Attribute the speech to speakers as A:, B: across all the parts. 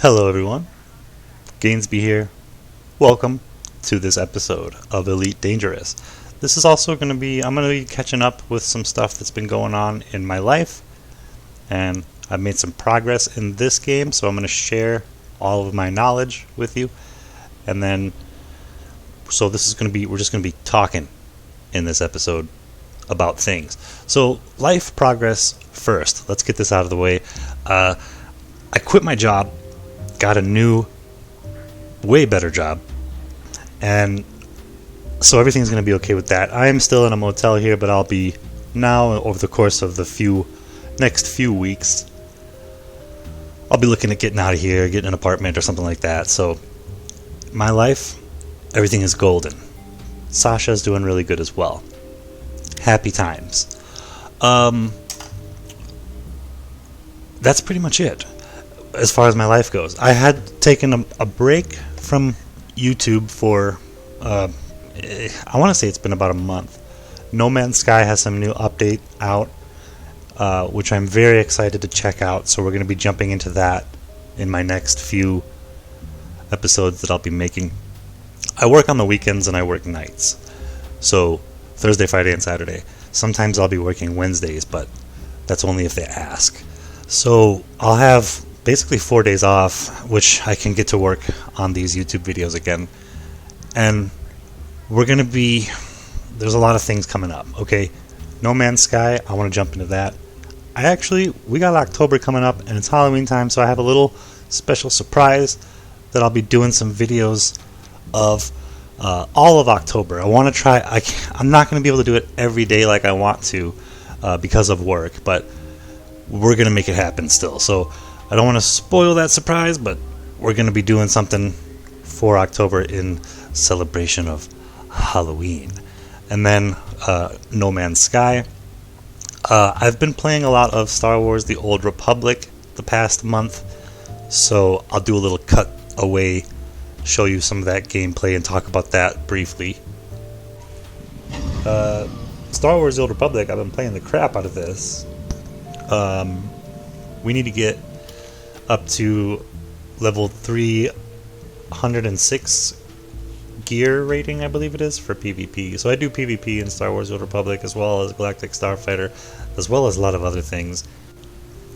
A: Hello everyone, Gainsby here. Welcome to this episode of Elite Dangerous. This is also going to be, I'm going to be catching up with some stuff that's been going on in my life, and I've made some progress in this game, so I'm going to share all of my knowledge with you. And then, so this is going to be, we're just going to be talking in this episode about things. So, life progress first. Let's get this out of the way. I quit my job, got a new, way better job, and so everything's going to be okay with that. I am still in a motel here, but I'll be now, over the course of the next few weeks, I'll be looking at getting out of here, getting an apartment or something like that. So, my life, everything is golden. Sasha's doing really good as well. Happy times. That's pretty much it as far as my life goes. I had taken a break from YouTube for, I want to say it's been about a month. No Man's Sky has some new update out, which I'm very excited to check out, so we're going to be jumping into that in my next few episodes that I'll be making. I work on the weekends and I work nights, so Thursday, Friday, and Saturday. Sometimes I'll be working Wednesdays, but that's only if they ask. So I'll have basically 4 days off, which I can get to work on these YouTube videos again. And there's a lot of things coming up, okay? No Man's Sky, I want to jump into that. We got October coming up, and it's Halloween time, so I have a little special surprise that I'll be doing some videos of all of October. I want to try, I'm not going to be able to do it every day like I want to because of work, but we're going to make it happen still. So I don't want to spoil that surprise, but we're going to be doing something for October in celebration of Halloween. And then No Man's Sky. I've been playing a lot of Star Wars The Old Republic the past month, so I'll do a little cut away, show you some of that gameplay and talk about that briefly. Star Wars The Old Republic, I've been playing the crap out of this. We need to get up to level 306 gear rating, I believe it is, for PvP. So I do PvP in Star Wars The Old Republic, as well as Galactic Starfighter, as well as a lot of other things.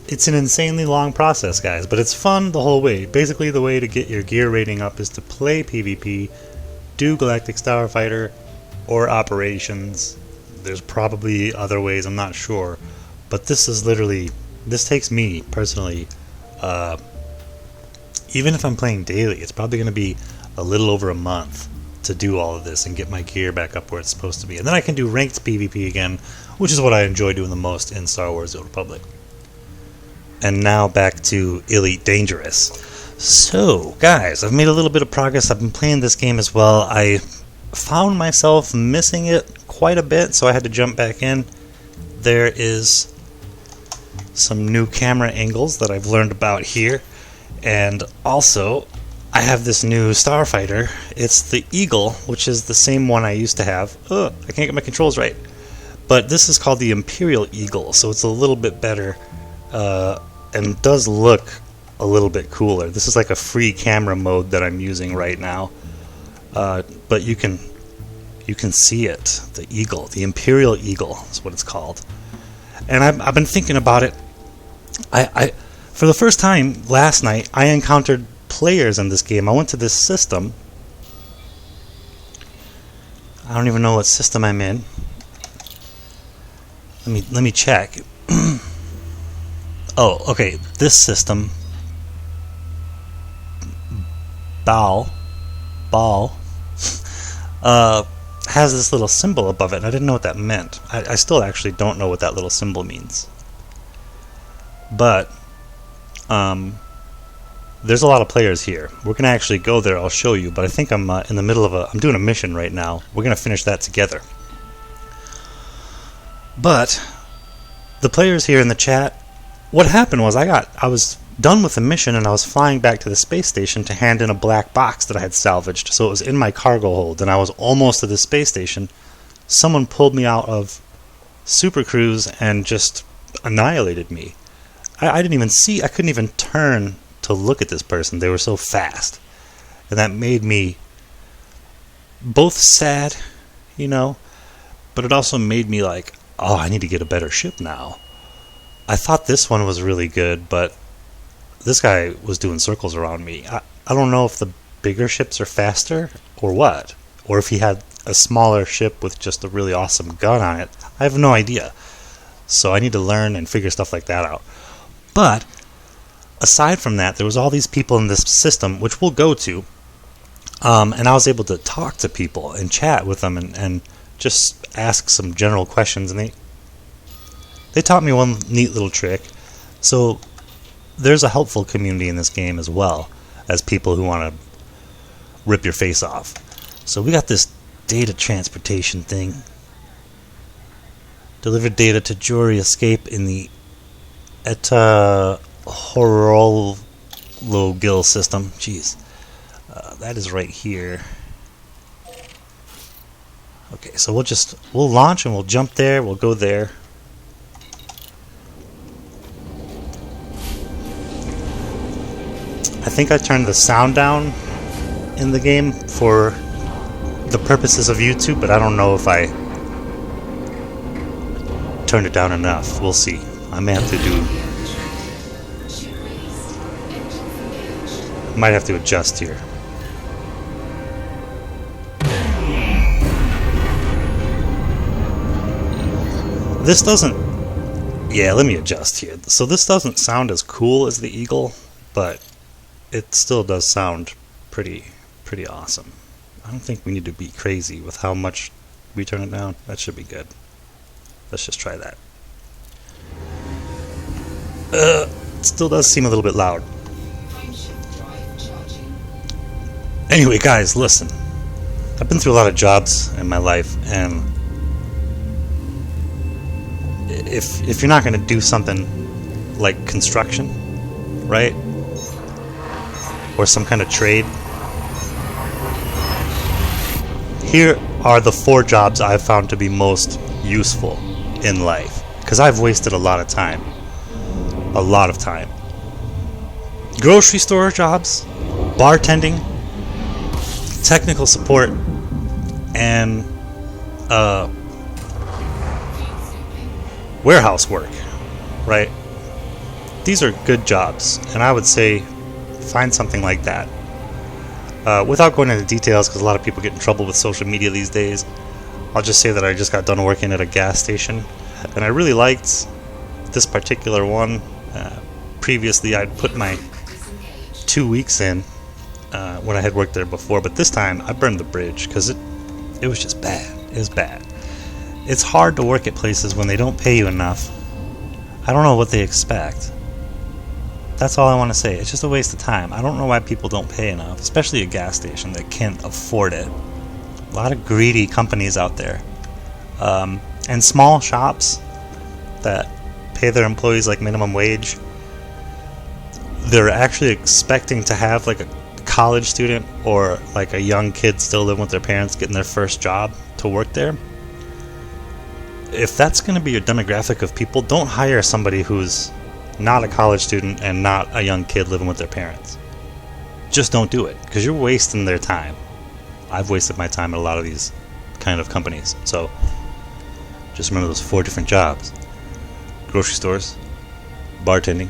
A: It's an insanely long process, guys, but it's fun the whole way. Basically, the way to get your gear rating up is to play PvP, do Galactic Starfighter, or Operations. There's probably other ways, I'm not sure. But this takes me, personally, even if I'm playing daily, it's probably going to be a little over a month to do all of this and get my gear back up where it's supposed to be. And then I can do ranked PvP again, which is what I enjoy doing the most in Star Wars The Old Republic. And now back to Elite Dangerous. So, guys, I've made a little bit of progress. I've been playing this game as well. I found myself missing it quite a bit, so I had to jump back in. There is some new camera angles that I've learned about here, and also I have this new starfighter. It's the Eagle, which is the same one I used to have. I can't get my controls right, but this is called the Imperial Eagle, so it's a little bit better and does look a little bit cooler. This is like a free camera mode that I'm using right now, but you can see it. The Eagle, the Imperial Eagle is what it's called. And I've been thinking about it. For the first time last night, I encountered players in this game. I went to this system. I don't even know what system I'm in. Let me check. Oh, okay. This system, Ball, has this little symbol above it, and I didn't know what that meant. I still actually don't know what that little symbol means. But there's a lot of players here. We're going to actually go there, I'll show you, but I think I'm in the middle of I'm doing a mission right now. We're going to finish that together. But the players here in the chat, what happened was I was done with the mission, and I was flying back to the space station to hand in a black box that I had salvaged. So it was in my cargo hold, and I was almost to the space station. Someone pulled me out of Super Cruise and just annihilated me. I didn't even see, I couldn't even turn to look at this person. They were so fast. And that made me both sad, but it also made me like, oh, I need to get a better ship now. I thought this one was really good, but this guy was doing circles around me. I don't know if the bigger ships are faster or what, or if he had a smaller ship with just a really awesome gun on it. I have no idea. So I need to learn and figure stuff like that out. But aside from that, there was all these people in this system, which we'll go to, and I was able to talk to people and chat with them and just ask some general questions, and they taught me one neat little trick. So there's a helpful community in this game as well as people who want to rip your face off. So we got this data transportation thing. Deliver data to jury escape in the Eta Horologil system. Jeez. That is right here. Okay, so we'll launch and we'll jump there, we'll go there. I think I turned the sound down in the game for the purposes of YouTube, but I don't know if I turned it down enough. We'll see. I may have to might have to adjust here. This doesn't... Yeah, let me adjust here. So this doesn't sound as cool as the Eagle, but it still does sound pretty awesome. I don't think we need to be crazy with how much we turn it down. That should be good. Let's just try that. It still does seem a little bit loud. Anyway, guys, listen. I've been through a lot of jobs in my life, and if you're not going to do something like construction, right, or some kind of trade, here are the 4 jobs I've found to be most useful in life, because I've wasted a lot of time. Grocery store jobs, bartending, technical support, and warehouse work, right? These are good jobs, and I would say find something like that. Without going into details, because a lot of people get in trouble with social media these days, I'll just say that I just got done working at a gas station, and I really liked this particular one. Previously, I'd put my 2 weeks in when I had worked there before, but this time I burned the bridge because it was just bad. It was bad. It's hard to work at places when they don't pay you enough. I don't know what they expect. That's all I want to say. It's just a waste of time. I don't know why people don't pay enough, especially a gas station that can't afford it. A lot of greedy companies out there. And small shops that pay their employees like minimum wage. They're actually expecting to have like a college student or like a young kid still living with their parents getting their first job to work there. If that's going to be your demographic of people, don't hire somebody who's not a college student and not a young kid living with their parents. Just don't do it, because you're wasting their time. I've wasted my time at a lot of these kind of companies. So just remember those 4 different jobs: grocery stores, bartending,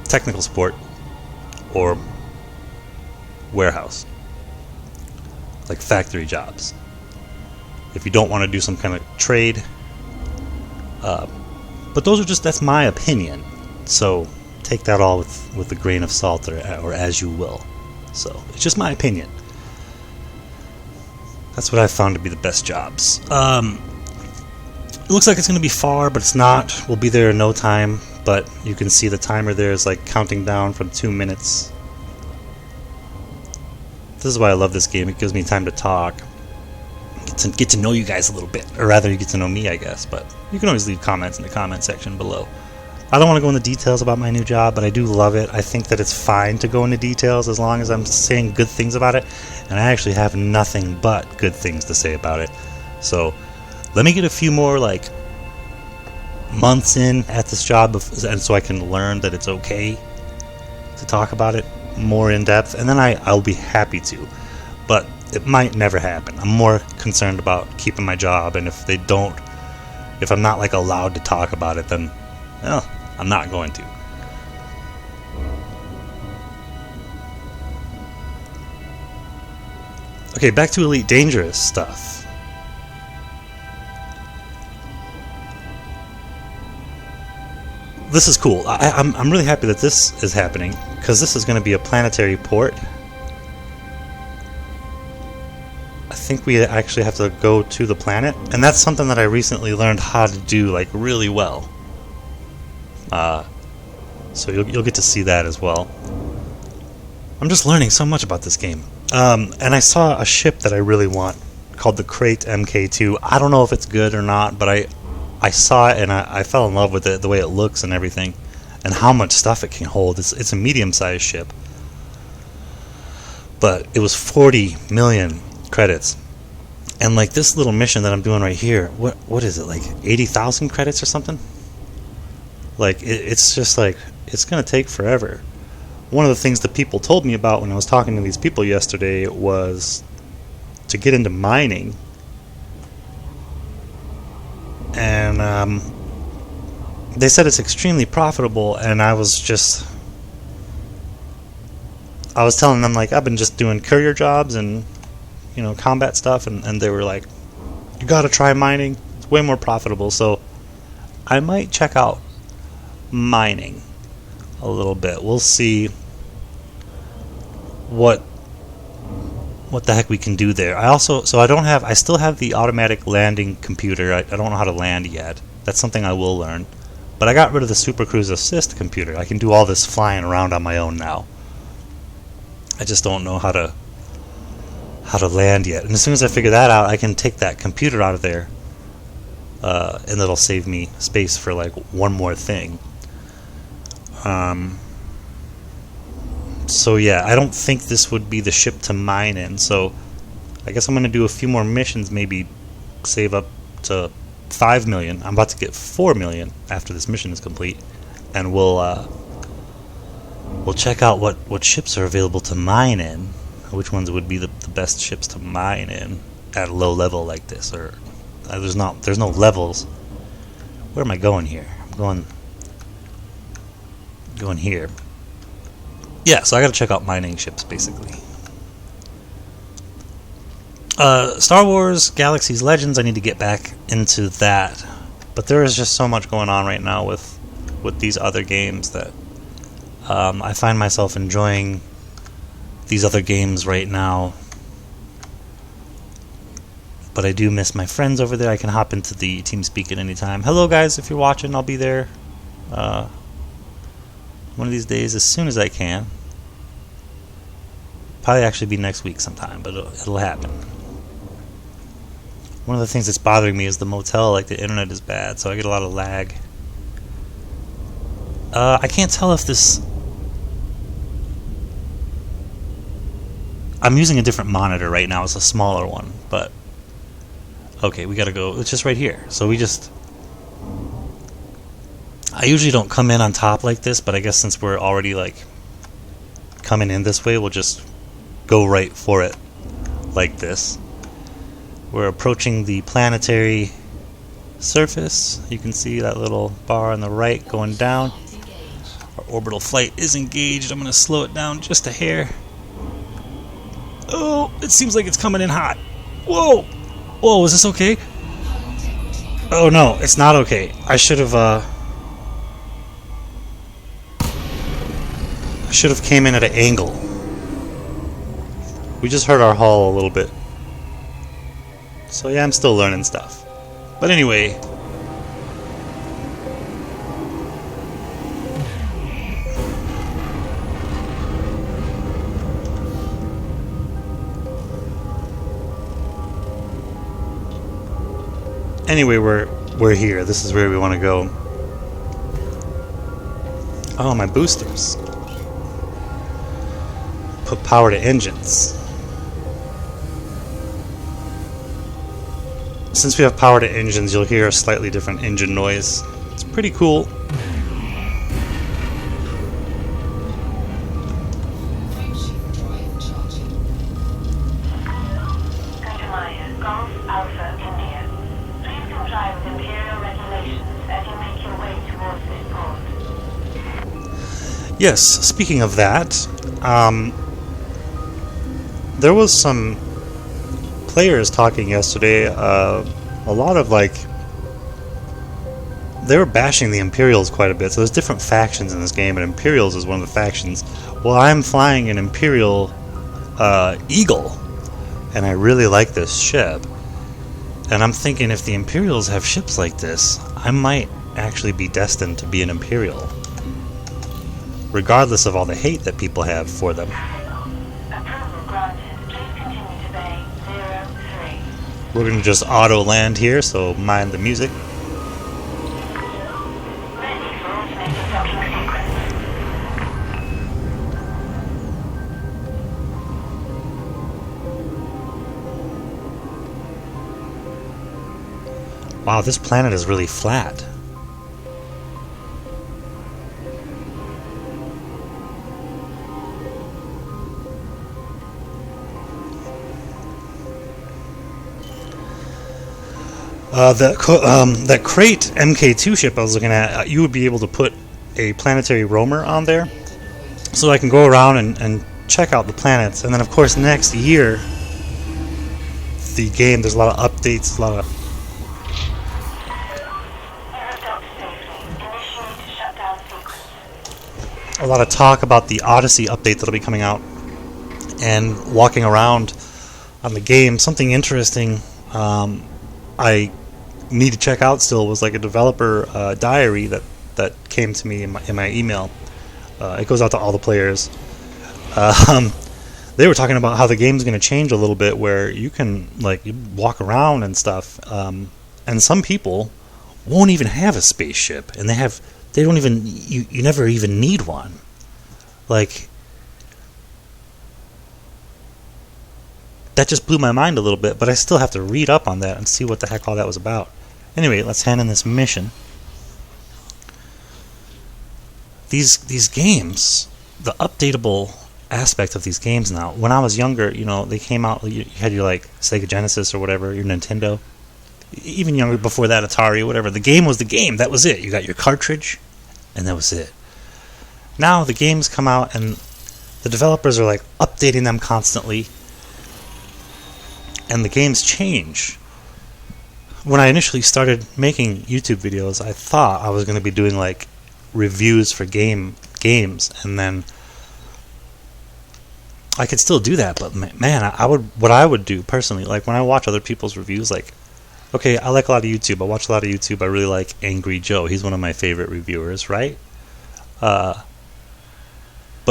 A: technical support, or warehouse, like factory jobs. If you don't want to do some kind of trade, but that's my opinion, so take that all with a grain of salt or as you will. So it's just my opinion. That's what I found to be the best jobs. It looks like it's going to be far, but it's not. We'll be there in no time, but you can see the timer there is like counting down from 2 minutes. This is why I love this game. It gives me time to talk, get to know you guys a little bit, or rather you get to know me, I guess. But you can always leave comments in the comment section below. I don't want to go into details about my new job, but I do love it. I think that it's fine to go into details as long as I'm saying good things about it, and I actually have nothing but good things to say about it. So let me get a few more like months in at this job, and so I can learn that it's okay to talk about it more in depth, and then I'll be happy to. But it might never happen. I'm more concerned about keeping my job, and if I'm not like allowed to talk about it, then I'm not going to. Okay, back to Elite Dangerous stuff. This is cool. I'm really happy that this is happening, because this is going to be a planetary port. I think we actually have to go to the planet, and that's something that I recently learned how to do like really well. So you'll get to see that as well. I'm just learning so much about this game. And I saw a ship that I really want called the Crate MK2. I don't know if it's good or not, but I saw it and I fell in love with it, the way it looks and everything, and how much stuff it can hold. It's a medium-sized ship, but it was 40 million credits. And like this little mission that I'm doing right here, what is it, like 80,000 credits or something? Like it's just like, it's gonna take forever. One of the things that people told me about when I was talking to these people yesterday was to get into mining. And they said it's extremely profitable, and I was telling them, like, I've been just doing courier jobs and, you know, combat stuff, and they were like, you gotta try mining, it's way more profitable. So I might check out mining a little bit. We'll see what the heck we can do there. I still have the automatic landing computer. I don't know how to land yet. That's something I will learn. But I got rid of the Super Cruise Assist computer. I can do all this flying around on my own now. I just don't know how to land yet. And as soon as I figure that out, I can take that computer out of there, and it'll save me space for like one more thing. So yeah, I don't think this would be the ship to mine in, so I guess I'm going to do a few more missions, maybe save up to 5 million. I'm about to get 4 million after this mission is complete, and we'll check out what ships are available to mine in, which ones would be the best ships to mine in at a low level like this. Or there's no levels. Where am I going here? I'm going here. Yeah, so I gotta check out mining ships, basically. Star Wars Galaxy's Legends, I need to get back into that. But there is just so much going on right now with these other games that I find myself enjoying these other games right now. But I do miss my friends over there. I can hop into the TeamSpeak at any time. Hello guys, if you're watching, I'll be there one of these days as soon as I can. Probably actually be next week sometime, but it'll happen. One of the things that's bothering me is the motel, like the internet is bad, so I get a lot of lag. I can't tell if this... I'm using a different monitor right now, it's a smaller one, but... Okay, we gotta go, it's just right here. So I usually don't come in on top like this, but I guess since we're already like coming in this way, we'll just go right for it like this. We're approaching the planetary surface. You can see that little bar on the right going down. Our orbital flight is engaged. I'm going to slow it down just a hair. Oh, it seems like it's coming in hot. Whoa! Whoa, is this okay? Oh no, it's not okay. I should have came in at an angle. We just hurt our hull a little bit. So yeah, I'm still learning stuff. But anyway. Anyway, we're here. This is where we want to go. Oh, my boosters. Put power to engines. Since we have power to engines, you'll hear a slightly different engine noise It's pretty cool. Yes, speaking of that, there was some players talking yesterday, a lot of they were bashing the Imperials quite a bit. So there's different factions in this game, and Imperials is one of the factions. Well, I'm flying an Imperial Eagle, and I really like this ship. And I'm thinking if the Imperials have ships like this, I might actually be destined to be an Imperial, regardless of all the hate that people have for them. We're going to just auto land here, so mind the music. Wow, this planet is really flat. That crate MK2 ship I was looking at, you would be able to put a planetary roamer on there, so I can go around and check out the planets. And then, of course, next year, the game, there's a lot of updates, a lot of talk about the Odyssey update that'll be coming out, and walking around on the game. Something interesting I need to check out still was like a developer diary that came to me in my email. It goes out to all the players. They were talking about how the game's going to change a little bit, where you can you walk around and stuff, and some people won't even have a spaceship, and they don't even, you never even need one. That just blew my mind a little bit, but I still have to read up on that and see what the heck all that was about. Anyway, let's hand in this mission. These games, the updatable aspect of these games now. When I was younger, they came out, you had your Sega Genesis or whatever, your Nintendo. Even younger, before that, Atari or whatever. The game was the game. That was it. You got your cartridge, and that was it. Now the games come out, and the developers are updating them constantly, and the games change. When I initially started making YouTube videos, I thought I was going to be doing reviews for games, and then I could still do that, but man, what I would do personally, when I watch other people's reviews, okay, I like a lot of YouTube. I watch a lot of YouTube. I really like Angry Joe. He's one of my favorite reviewers, right? But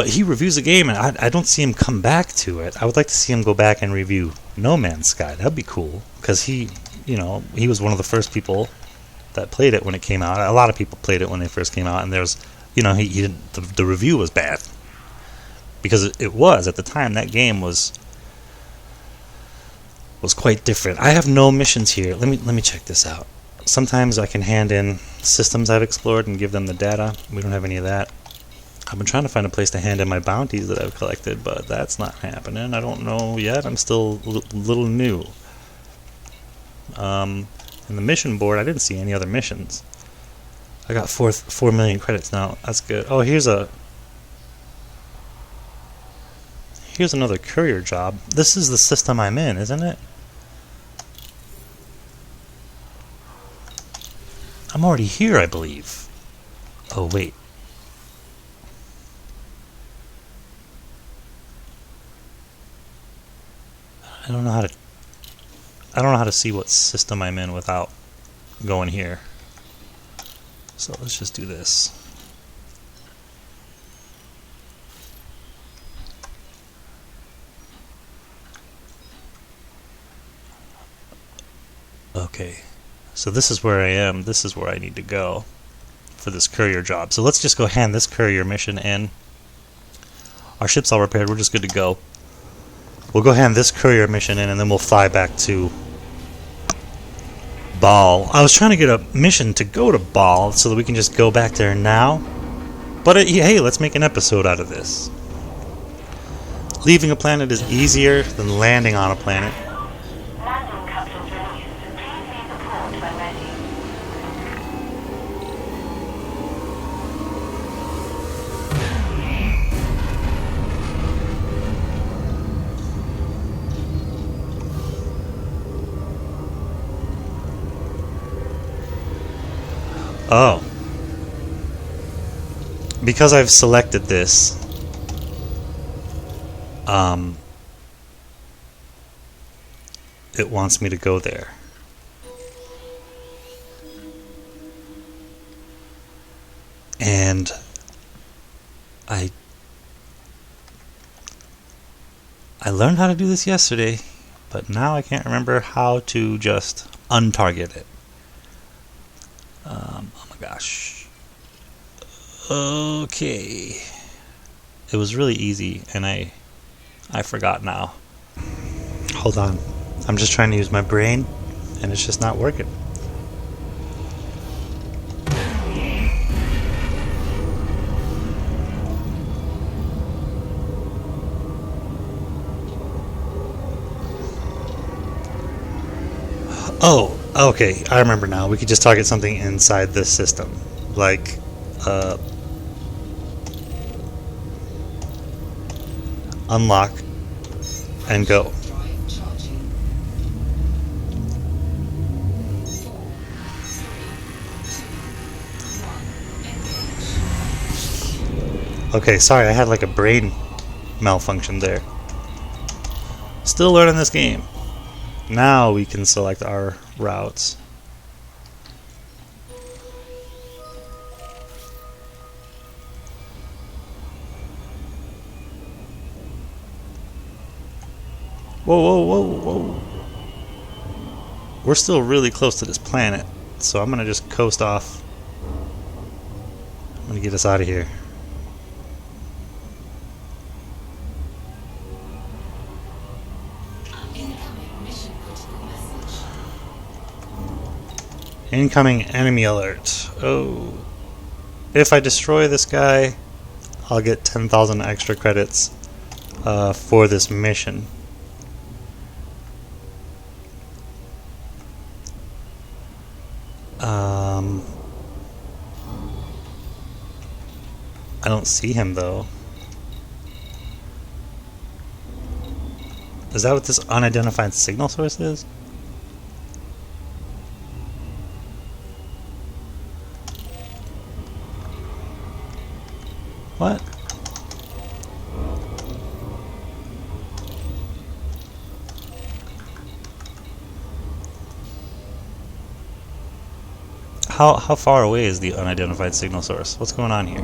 A: he reviews a game, and I don't see him come back to it. I would like to see him go back and review No Man's Sky. That'd be cool, because he was one of the first people that played it when it came out. A lot of people played it when they first came out, and there's, the review was bad, because it was at the time. That game was quite different. I have no missions here. Let me check this out. Sometimes I can hand in systems I've explored and give them the data. We don't have any of that. I've been trying to find a place to hand in my bounties that I've collected, but that's not happening. I don't know yet. I'm still a little new. In the mission board, I didn't see any other missions. I got 4 million credits now. That's good. Oh, here's another courier job. This is the system I'm in, isn't it? I'm already here, I believe. Oh, wait. I don't know how to see what system I'm in without going here. So let's just do this. Okay. So this is where I am. This is where I need to go for this courier job. So let's just go hand this courier mission in. Our ship's all repaired. We're just good to go. We'll go hand this courier mission in, and then we'll fly back to Ball. I was trying to get a mission to go to Ball so that we can just go back there now. But hey, let's make an episode out of this. Leaving a planet is easier than landing on a planet.
B: Landing capsules released. Please leave the port when ready.
A: Oh. Because I've selected this, it wants me to go there. And I learned how to do this yesterday, but now I can't remember how to just untarget it. Oh my gosh. Okay. It was really easy, and I forgot now. Hold on. I'm just trying to use my brain, and it's just not working. Oh, okay. I remember now. We could just target something inside this system. Like, unlock and go. Okay, sorry, I had like a brain malfunction there. Still learning this game. Now we can select our routes. Whoa, whoa, whoa, whoa. We're still really close to this planet, so I'm gonna just coast off. I'm gonna get us out of here. Incoming enemy alert. Oh. If I destroy this guy, I'll get 10,000 extra credits for this mission. I don't see him though. Is that what this unidentified signal source is? What? How far away is the unidentified signal source? What's going on here?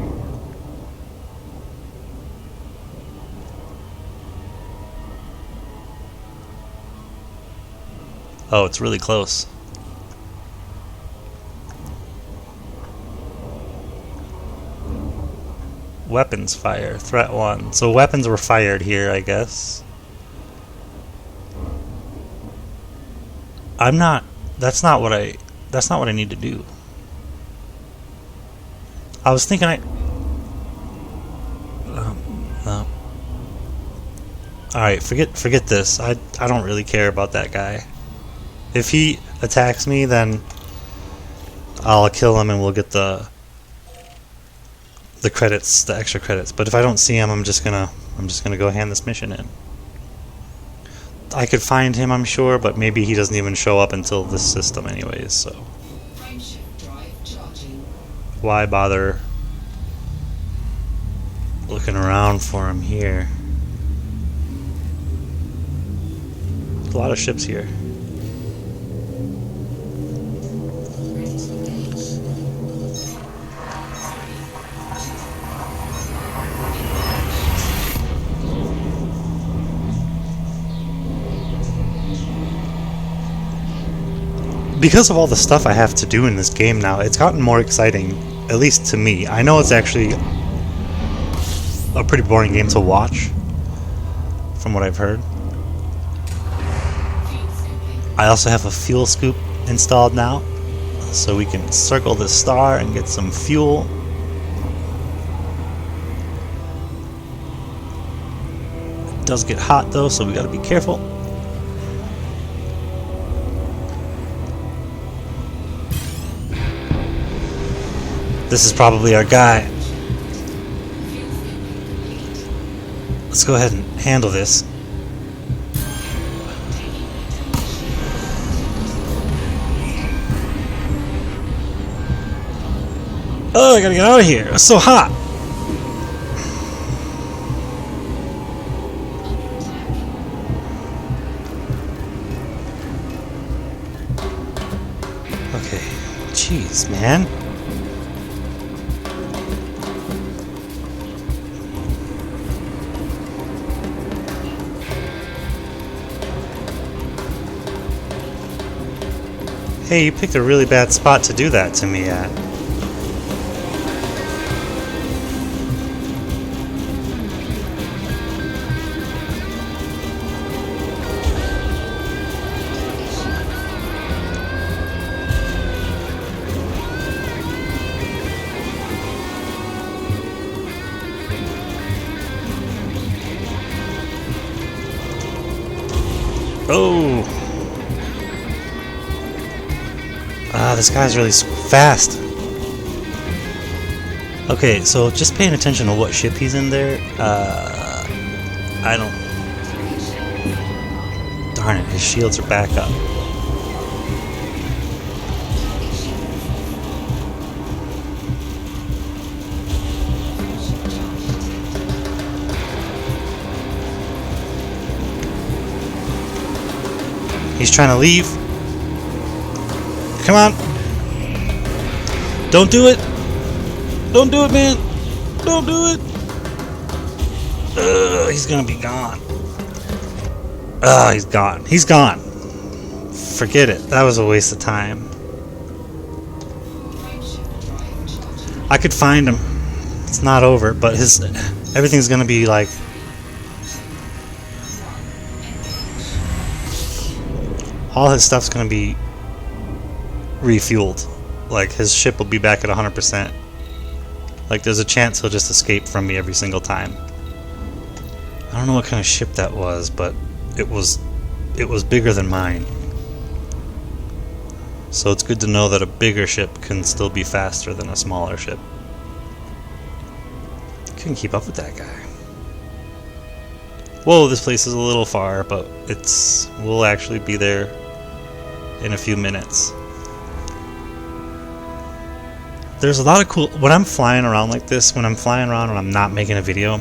A: Oh, it's really close. Weapons fire. Threat 1. So weapons were fired here, I guess. That's not what I need to do. I was thinking no. Alright, forget this. I don't really care about that guy. If he attacks me, then I'll kill him and we'll get the credits, the extra credits. But if I don't see him, I'm just gonna go hand this mission in. I could find him, I'm sure, but maybe he doesn't even show up until this system anyways, so why bother looking around for him here? There's a lot of ships here. Because of all the stuff I have to do in this game now, it's gotten more exciting, at least to me. I know it's actually a pretty boring game to watch, from what I've heard. I also have a fuel scoop installed now, so we can circle the star and get some fuel. It does get hot though, so we gotta be careful. This is probably our guy. Let's go ahead and handle this. Oh, I gotta get out of here. It's so hot. Okay. Jeez, man. Hey, you picked a really bad spot to do that to me at. Oh! Ah, this guy's really fast. Okay, so just paying attention to what ship he's in there. I don't. Darn it, his shields are back up. He's trying to leave. Come on. Don't do it. Don't do it, man. Don't do it. He's gonna be gone. He's gone. He's gone. Forget it. That was a waste of time. I could find him. It's not over, but everything's gonna be like. All his stuff's gonna be refueled. Like, his ship will be back at 100%. Like, there's a chance he'll just escape from me every single time. I don't know what kind of ship that was, but it was bigger than mine. So it's good to know that a bigger ship can still be faster than a smaller ship. Couldn't keep up with that guy. Whoa, this place is a little far, but we'll actually be there in a few minutes. There's a lot of cool... When I'm flying around like this, when I'm flying around and I'm not making a video,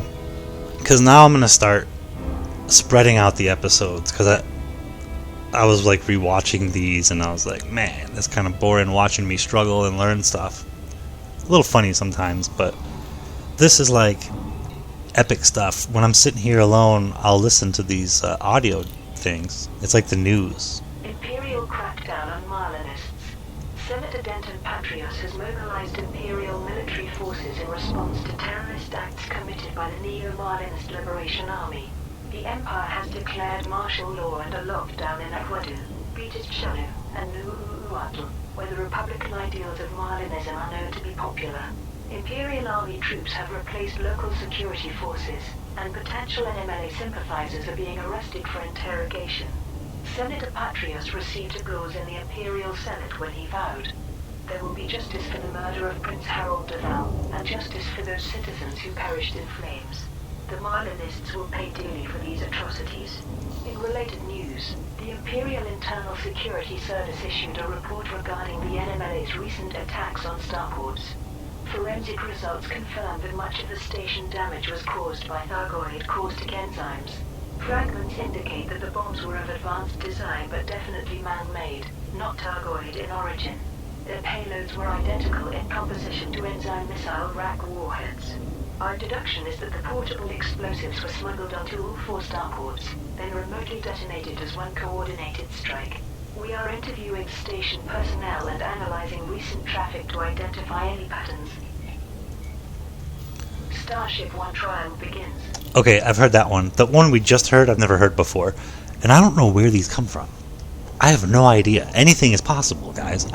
A: because now I'm going to start spreading out the episodes, because I was like rewatching these and I was like, man, that's kind of boring watching me struggle and learn stuff. A little funny sometimes, but this is like epic stuff. When I'm sitting here alone, I'll listen to these audio things. It's like the news.
B: Imperial crackdown on Marlinists. Senator Denton Patrios has mobilized Imperial military forces in response to terrorist acts committed by the Neo-Marlinist Liberation Army. The Empire has declared martial law and a lockdown in Akwadu, British Chanu, and Nuuatu, where the Republican ideals of Marlinism are known to be popular. Imperial Army troops have replaced local security forces, and potential NMLA sympathizers are being arrested for interrogation. Senator Patrios received applause in the Imperial Senate when he vowed, "There will be justice for the murder of Prince Harold de Val, and justice for those citizens who perished in flames. The Marlinists will pay dearly for these atrocities." In related news, the Imperial Internal Security Service issued a report regarding the NMLA's recent attacks on starports. Forensic results confirmed that much of the station damage was caused by Thargoid caustic enzymes. Fragments indicate that the bombs were of advanced design but definitely man-made, not Thargoid in origin. Their payloads were identical in composition to enzyme missile rack warheads. Our deduction is that the portable explosives were smuggled onto all 4 starports, then remotely detonated as one coordinated strike. We are interviewing station personnel and analyzing recent traffic to identify any patterns. Starship 1 trial begins.
A: Okay, I've heard that one. The one we just heard, I've never heard before. And I don't know where these come from. I have no idea. Anything is possible, guys.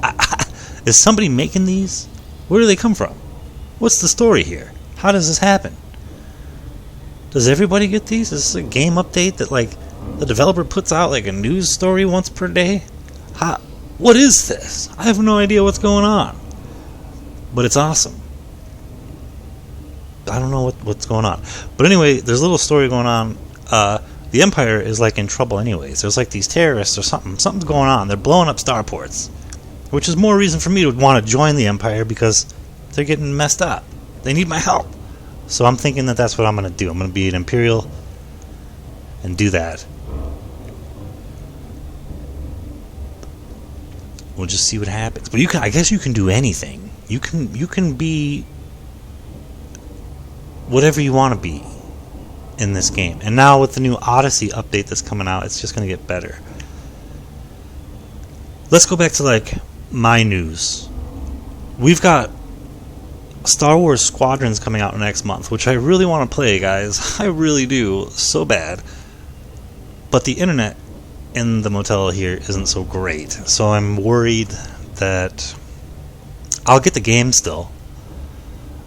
A: Is somebody making these? Where do they come from? What's the story here? How does this happen? Does everybody get these? Is this a game update that, like, the developer puts out, like, a news story once per day? What is this? I have no idea what's going on. But it's awesome. I don't know what's going on. But anyway, there's a little story going on. The Empire is, like, in trouble anyways. There's, like, these terrorists or something. Something's going on. They're blowing up starports. Which is more reason for me to want to join the Empire, because they're getting messed up. They need my help. So I'm thinking that that's what I'm going to do. I'm going to be an Imperial and do that. We'll just see what happens. But I guess you can do anything. You can be whatever you want to be in this game. And now with the new Odyssey update that's coming out, it's just going to get better. Let's go back to, like, my news. We've got Star Wars Squadrons coming out next month, which I really want to play, guys. I really do, so bad. But the internet in the motel here isn't so great, so I'm worried that I'll get the game still.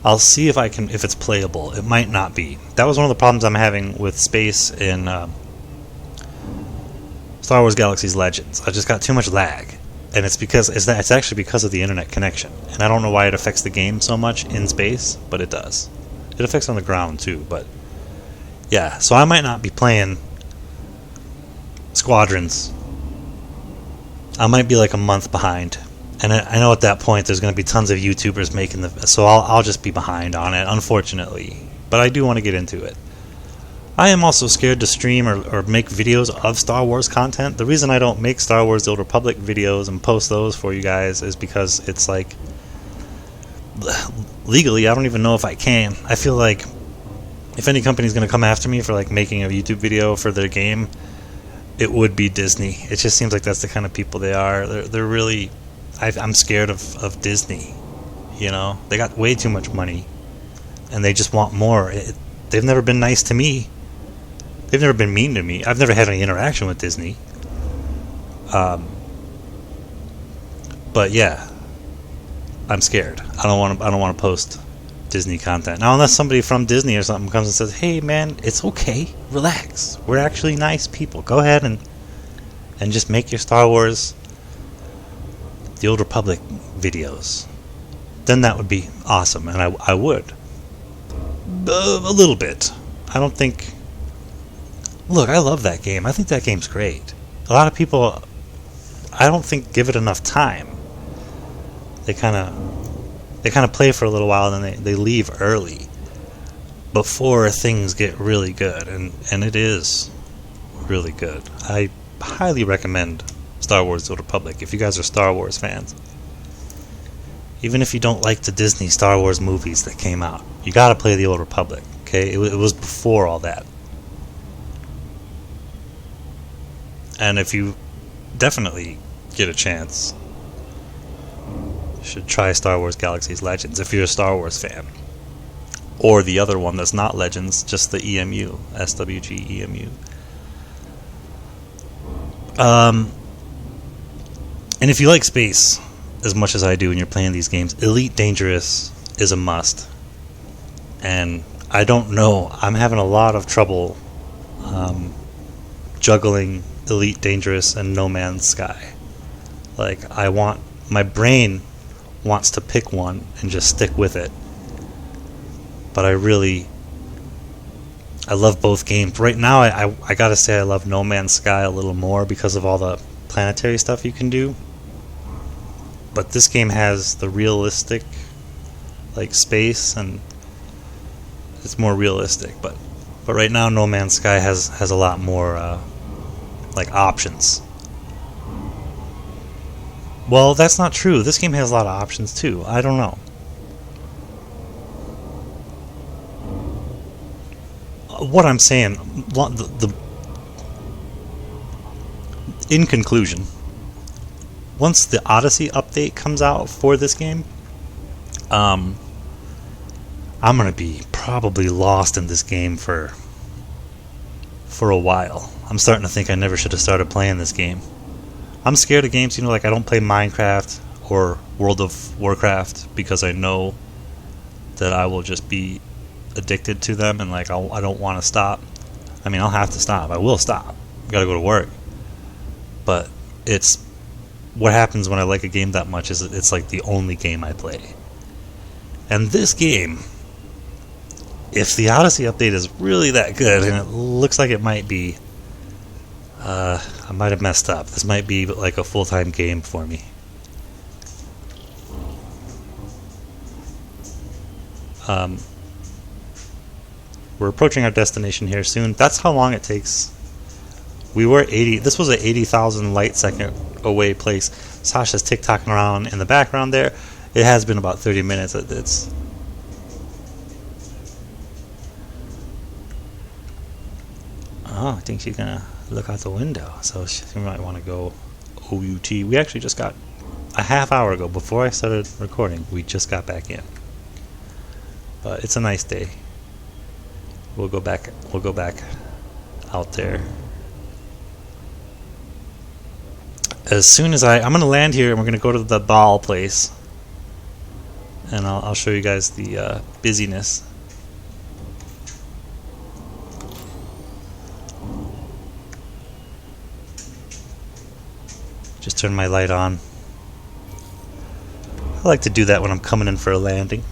A: I'll see if it's playable. It might not be. That was one of the problems I'm having with space in Star Wars Galaxy's Legends. I just got too much lag. And it's actually because of the internet connection. And I don't know why it affects the game so much in space, but it does. It affects on the ground too, but yeah, so I might not be playing Squadrons. I might be like a month behind. And I know at that point there's going to be tons of YouTubers making so I'll just be behind on it, unfortunately. But I do want to get into it. I am also scared to stream or make videos of Star Wars content. The reason I don't make Star Wars The Old Republic videos and post those for you guys is because it's like, legally, I don't even know if I can. I feel like if any company's going to come after me for, like, making a YouTube video for their game, it would be Disney. It just seems like that's the kind of people they are. They're really... I'm scared of Disney. You know? They got way too much money. And they just want more. They've never been nice to me. They've never been mean to me. I've never had any interaction with Disney. But yeah, I'm scared. I don't want to post Disney content now, unless somebody from Disney or something comes and says, "Hey, man, it's okay. Relax. We're actually nice people. Go ahead and just make your Star Wars The Old Republic videos." Then that would be awesome, and I would. A little bit. I don't think... Look, I love that game. I think that game's great. A lot of people, I don't think, give it enough time. They kind of play for a little while and then they leave early before things get really good, and it is really good. I highly recommend Star Wars The Old Republic if you guys are Star Wars fans. Even if you don't like the Disney Star Wars movies that came out, you gotta play The Old Republic, okay? It was before all that. And if you definitely get a chance, you should try Star Wars Galaxy's Legends if you're a Star Wars fan. Or the other one that's not Legends, just the EMU, SWG EMU. And if you like space as much as I do and you're playing these games, Elite Dangerous is a must. And I don't know, I'm having a lot of trouble juggling Elite Dangerous and No Man's Sky. Like, my brain wants to pick one and just stick with it. But I love both games. Right now, I gotta say I love No Man's Sky a little more because of all the planetary stuff you can do. But this game has the realistic, like, space, and it's more realistic. But right now, No Man's Sky has a lot more like options. Well, that's not true. This game has a lot of options too. I don't know. What I'm saying, in conclusion, once the Odyssey update comes out for this game, I'm gonna be probably lost in this game for a while. I'm starting to think I never should have started playing this game. I'm scared of games, like I don't play Minecraft or World of Warcraft because I know that I will just be addicted to them, and like I don't want to stop. I mean, I'll have to stop. I will stop. Got to go to work. But it's what happens when I like a game that much is it's like the only game I play. And this game, if the Odyssey update is really that good, and it looks like it might be, I might have messed up. This might be like a full-time game for me. We're approaching our destination here soon. That's how long it takes. We were 80. This was an 80,000 light second away place. Sasha's tick-tocking around in the background there. It has been about 30 minutes. It's oh, I think she's gonna look out the window. So she might want to go OUT. We actually just got a half hour ago, before I started recording, we just got back in. But it's a nice day. We'll go back out there. As soon as I'm going to land here, and we're going to go to the ball place. And I'll show you guys the busyness. Just turn my light on. I like to do that when I'm coming in for a landing.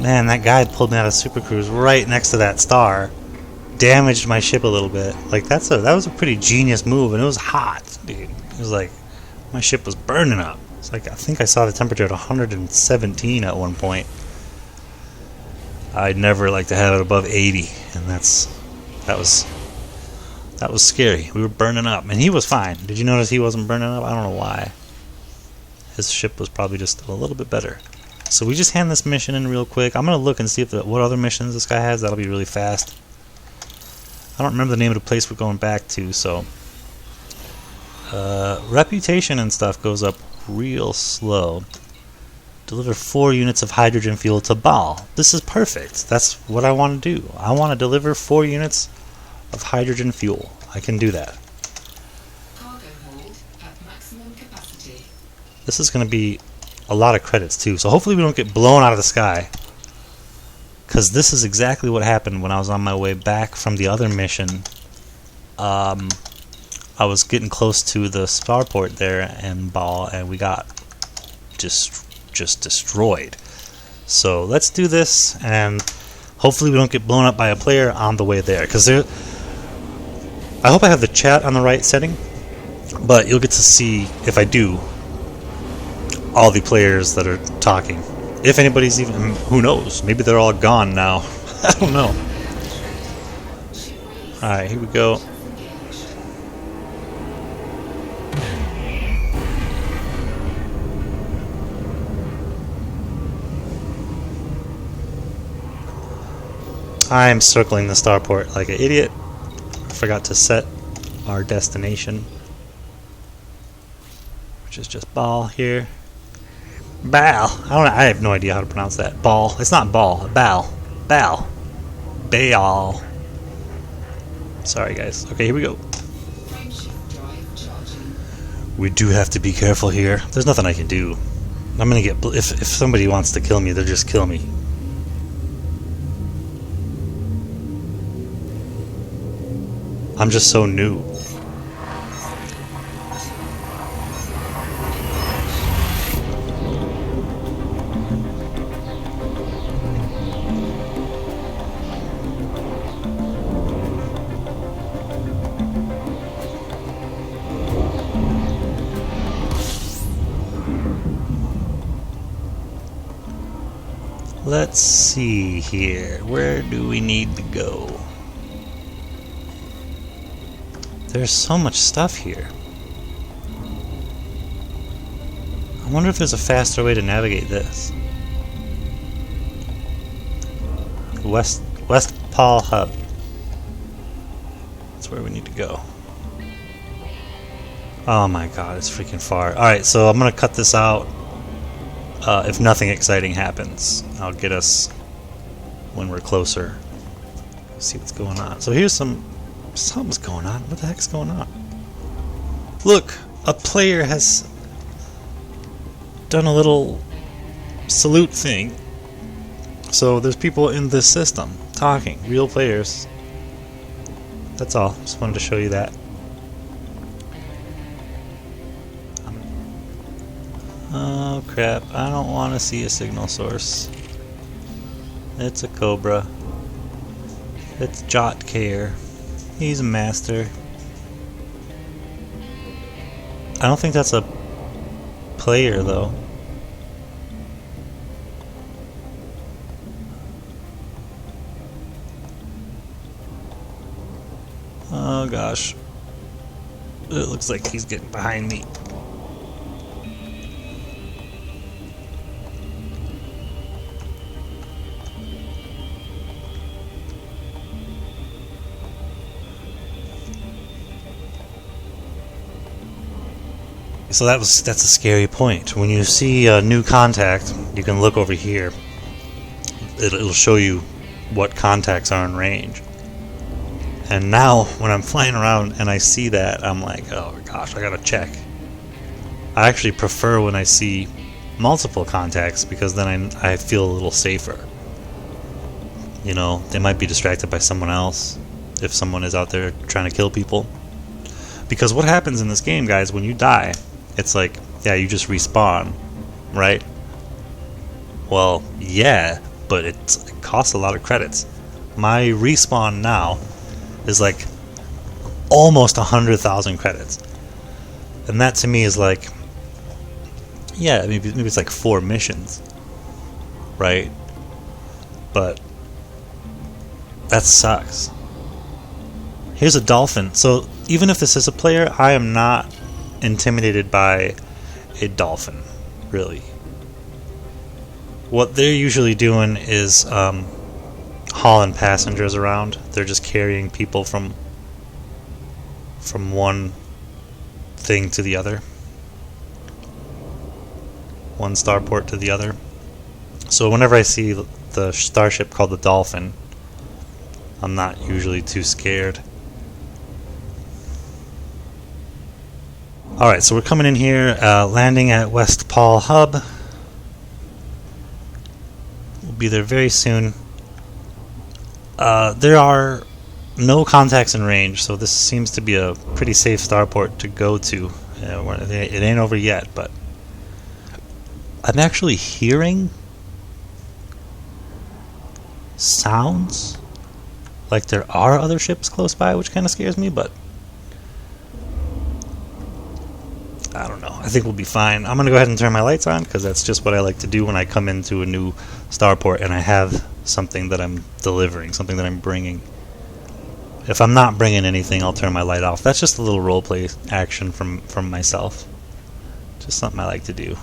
A: Man, that guy pulled me out of Super Cruise right next to that star. Damaged my ship a little bit. Like that was a pretty genius move, and it was hot, dude. It was like my ship was burning up. It's like I think I saw the temperature at 117 at one point. I'd never like to have it above 80, and that was scary. We were burning up, and he was fine. Did you notice he wasn't burning up? I don't know why. His ship was probably just a little bit better. So we just hand this mission in real quick. I'm going to look and see what other missions this guy has. That'll be really fast. I don't remember the name of the place we're going back to, so... reputation and stuff goes up real slow. Deliver 4 units of hydrogen fuel to Baal. This is perfect. That's what I want to do. I want to deliver 4 units of hydrogen fuel. I can do that.
C: Cargo hold at maximum capacity.
A: This is going to be a lot of credits too, so hopefully we don't get blown out of the sky, because this is exactly what happened when I was on my way back from the other mission. I was getting close to the starport there in Baal, and we got just destroyed. So let's do this, and hopefully we don't get blown up by a player on the way there, because I hope I have the chat on the right setting, but you'll get to see, if I do, all the players that are talking. If anybody's even... who knows? Maybe they're all gone now. I don't know. Alright, here we go. I'm circling the starport like an idiot. I forgot to set our destination, which is just Baal here. Baal. I have no idea how to pronounce that. Baal. It's not Baal. Baal. Baal. Baal. Sorry, guys. Okay, here we go. We do have to be careful here. There's nothing I can do. I'm gonna get... if somebody wants to kill me, they'll just kill me. I'm just so new. Let's see here. Where do we need to go? There's so much stuff here. I wonder if there's a faster way to navigate this. West Paul Hub. That's where we need to go. Oh my god, it's freaking far. Alright, so I'm gonna cut this out. If nothing exciting happens, I'll get us when we're closer. See what's going on. So here's something's going on. What the heck's going on? Look, a player has done a little salute thing. So there's people in this system talking, real players. That's all. Just wanted to show you that. Oh crap, I don't want to see a signal source. It's a Cobra. It's Jot Care. He's a master. I don't think that's a player though. Oh gosh. It looks like he's getting behind me. So that's a scary point. When you see a new contact, you can look over here. It'll show you what contacts are in range. And now, when I'm flying around and I see that, I'm like, oh gosh, I gotta check. I actually prefer when I see multiple contacts because then I feel a little safer. You know, they might be distracted by someone else if someone is out there trying to kill people. Because what happens in this game, guys, when you die, it's like, yeah, you just respawn, right? Well, yeah, but it costs a lot of credits. My respawn now is like almost 100,000 credits, and that to me is like, yeah, maybe it's like 4 missions, right? But that sucks. Here's a dolphin. So even if this is a player, I am not intimidated by a dolphin, really. What they're usually doing is hauling passengers around. They're just carrying people from one thing to the other, one starport to the other. So whenever I see the starship called the Dolphin, I'm not usually too scared. Alright, so we're coming in here, landing at West Paul Hub. We'll be there very soon. There are no contacts in range, so this seems to be a pretty safe starport to go to. It ain't over yet, but I'm actually hearing sounds like there are other ships close by, which kind of scares me, but I don't know. I think we'll be fine. I'm going to go ahead and turn my lights on because that's just what I like to do when I come into a new starport and I have something that I'm delivering, something that I'm bringing. If I'm not bringing anything, I'll turn my light off. That's just a little roleplay action from myself. Just something I like to do.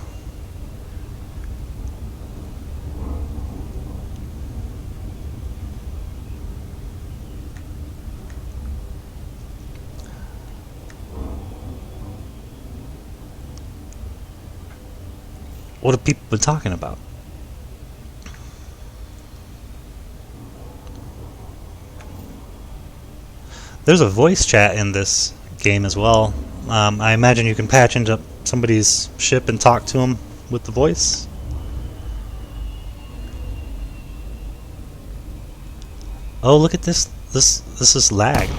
A: What have people been talking about? There's a voice chat in this game as well. I imagine you can patch into somebody's ship and talk to them with the voice. Oh, look at this. This is lag.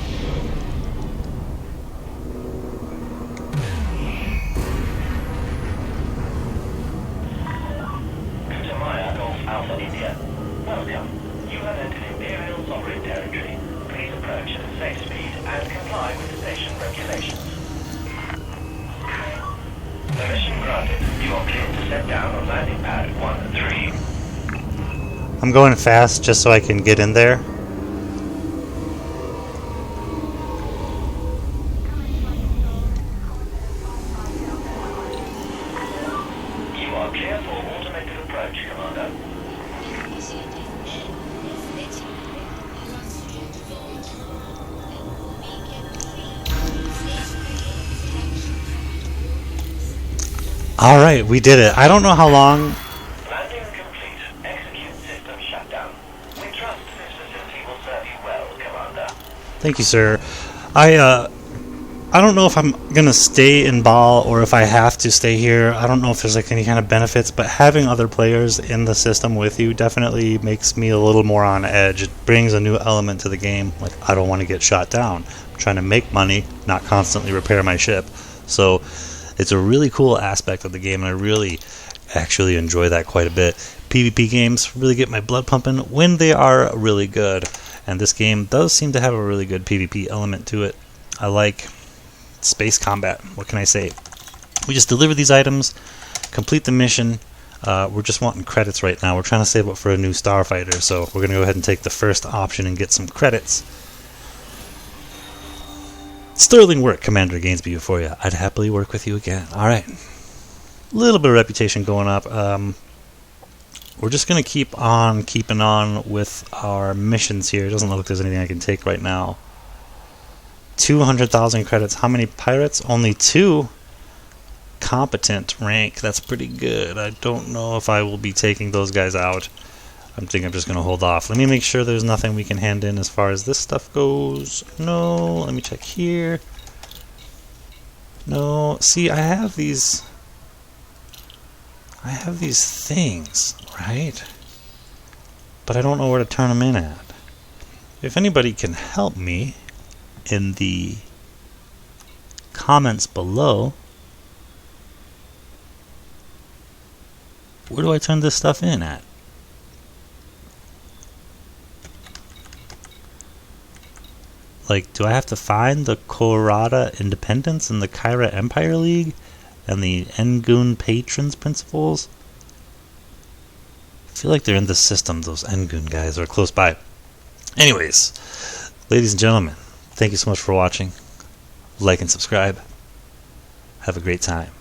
A: I'm going fast just so I can get in there.
D: You are clear for automated approach, Commander.
A: Alright, we did it. I don't know how long.
D: Landing complete. Execute system shutdown. We trust this facility will serve you well, Commander.
A: Thank you, sir. I don't know if I'm gonna stay in Ball or if I have to stay here. I don't know if there's like any kind of benefits, but having other players in the system with you definitely makes me a little more on edge. It brings a new element to the game. Like, I don't want to get shot down. I'm trying to make money, not constantly repair my ship. So it's a really cool aspect of the game, and I really actually enjoy that quite a bit. PvP games really get my blood pumping when they are really good, and this game does seem to have a really good PvP element to it. I like space combat. What can I say? We just deliver these items, complete the mission. We're just wanting credits right now. We're trying to save up for a new starfighter, so we're going to go ahead and take the first option and get some credits. Sterling work, Commander Gainsby Euphoria. I'd happily work with you again. Alright. A little bit of reputation going up. We're just going to keep on keeping on with our missions here. It doesn't look like there's anything I can take right now. 200,000 credits. How many pirates? Only 2. Competent rank. That's pretty good. I don't know if I will be taking those guys out. I think I'm just going to hold off. Let me make sure there's nothing we can hand in as far as this stuff goes. No. Let me check here. No. See, I have these things, right? But I don't know where to turn them in at. If anybody can help me in the comments below, where do I turn this stuff in at? Like, do I have to find the Korada Independence and the Kyra Empire League and the Engun Patrons Principles? I feel like they're in the system, those Engun guys are close by. Anyways, ladies and gentlemen, thank you so much for watching. Like and subscribe. Have a great time.